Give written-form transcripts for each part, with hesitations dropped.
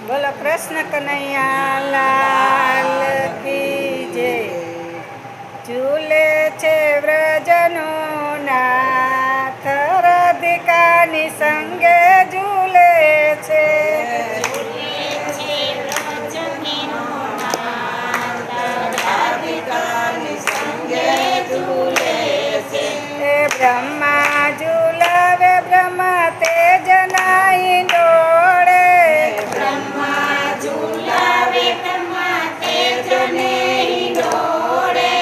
બોલો કૃષ્ણ કનૈયા લાલ કી જય. ઝૂલે છે વ્રજનો નાથ, રાધિકાની સંગે ઝૂલે છે. બ્રહ્મા ઝુલાવે બ્રહ્મ તેજ નાઈ ડોળે. બ્રહ્મા ઝુલાવે બ્રહ્મા તેજ નહીં ડોળે.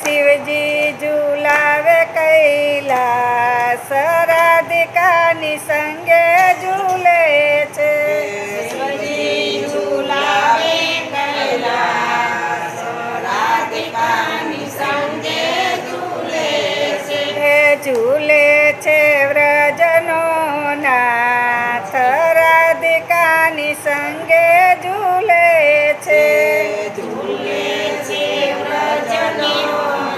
શિવજી ઝુલાવે કૈલાસ, રાધિકાની સંગે ઝૂલે છે. શિવજી ઝુલાવે કૈલાસ, રાધિકાની સંગે ઝૂલે છે. ઝૂલે છે વ્રજનો નાથ, રાધિકાની સંગે ઝૂલે છે. ઝૂલે છે વ્રજનો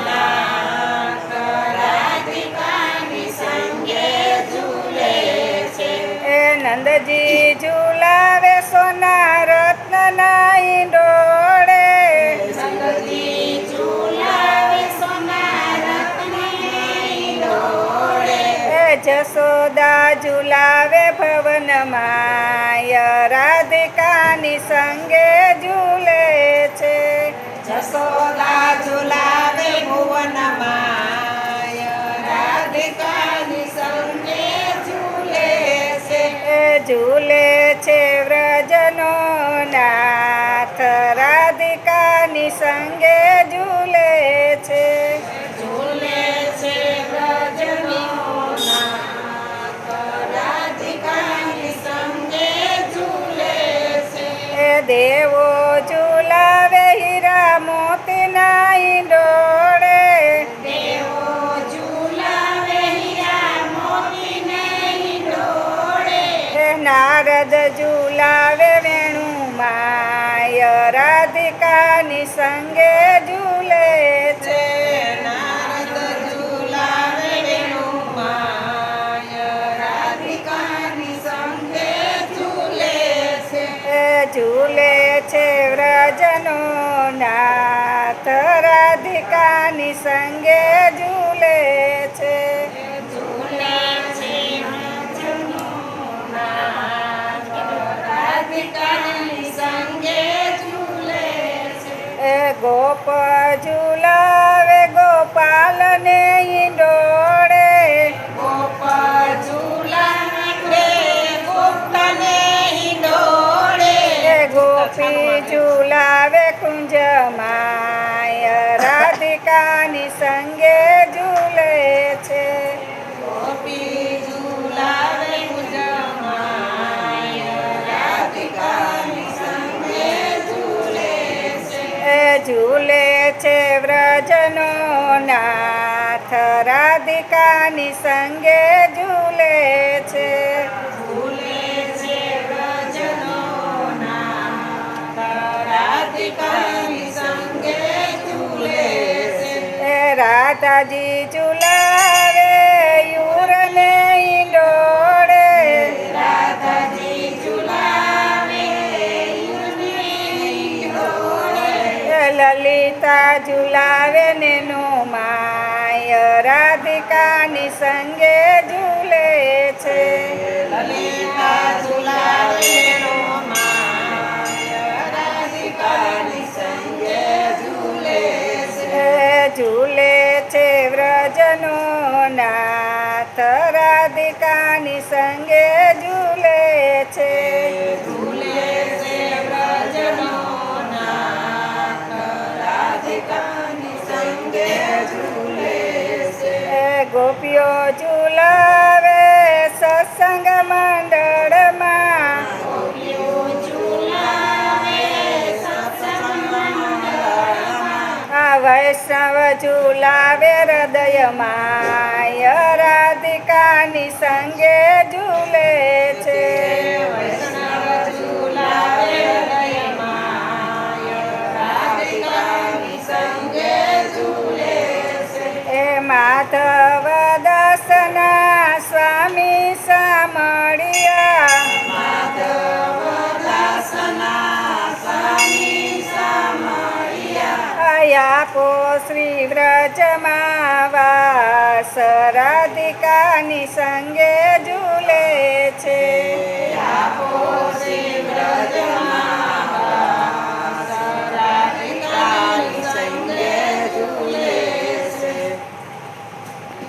નાથ, રાધિકાની સંગે ઝૂલે છે. નંદજી ઝુલાવે સોના રત્ન નાઈ ડોળે. નંદજી ઝુલાવે સોના રત્ન નહીં ડોળે. જશોદા ઝુલાવે ભવન માય, રાધિકાની સંગે ઝૂલે છે. જશોદા ઝુલાવે ભુવન માય, રાધિકાની સંગે ઝૂલે છે. ઝૂલે છે વ્રજનો નાથ, રાધિકાની સંગે ઝૂલે છે. ઝૂલે છે વ્રજનો નાથ, રાધિકાની સંગે ઝૂલે છે. દેવો ઝુલાવે હીરા મોતી નાઈ ડોળે. દેવો ઝુલાવે હીરા મોતી નહીં ડોળે. નારદ ઝુલાવે વેણુ માય, રાધિકાની સંગે ઝૂલે છે. નારદ ઝુલાવે વેણુ માય, રાધિકાની સંગે ઝૂલે છે. ઝૂલે છે વ્રજનો નાથ, રાધિકાની સંગે ઝૂલે છે. ઝૂલે છે વ્રજનો નાથ, રાધિકાની સંગે ઝૂલે છે. ગોપ ઝુલાવે ગોપાલને ઈંડોળે. ગોપ ઝુલાવે ગોપને હિંડોળે. ગોપી ઝુલાવે કુંજ માય, રાધિકાની સંગે ઝૂલે છે. ગોપી ઝુલાવે કુંજ માય, રાધિકાની સંગે ઝૂલે છે. ઝૂલે છે વ્રજનો નાથ, રાધિકાની સંગે ઝૂલે છે. ઝૂલે છે વ્રજનો નાથ, રાધિકાની સંગે ઝૂલે છે. રાધાજી ઝુલાવે યુરને ઈંડોળે. રાધાજી ઝુલાવે યુરને હિંડોળે. લલિતા ઝુલાવે નેનો માય, રાધિકાની સંગે ઝૂલે છે. લલિતા ઝુલાવે વેણુ માય, રાધિકાની સંગે ઝૂલે છે. ઝૂલે છે વ્રજનો નાથ, રાધિકાની સંગે ઝૂલે છે. ઝૂલે છે વ્રજનો નાથ, રાધિકાની સંગે ઝૂલે છે. ગોપીઓ ઝુલાવે સત્સંગ મંડળમાં. ગોપીઓ ઝુલાવે સત્સંગ મંડળમાં. વૈષ્ણવ ઝુલાવે હૃદયમાં, રાધિકાની સંગે ઝૂલે છે. વૈષ્ણવ ઝુલાવે હૃદયમાં, રાધિકાની સંગે ઝૂલે છે. માધવ દાસના સ્વામી સામળિયા. માધવ દાસના આપો શ્રી વ્રજમાં વાસ રાધિકાની સંગે ઝૂલે છે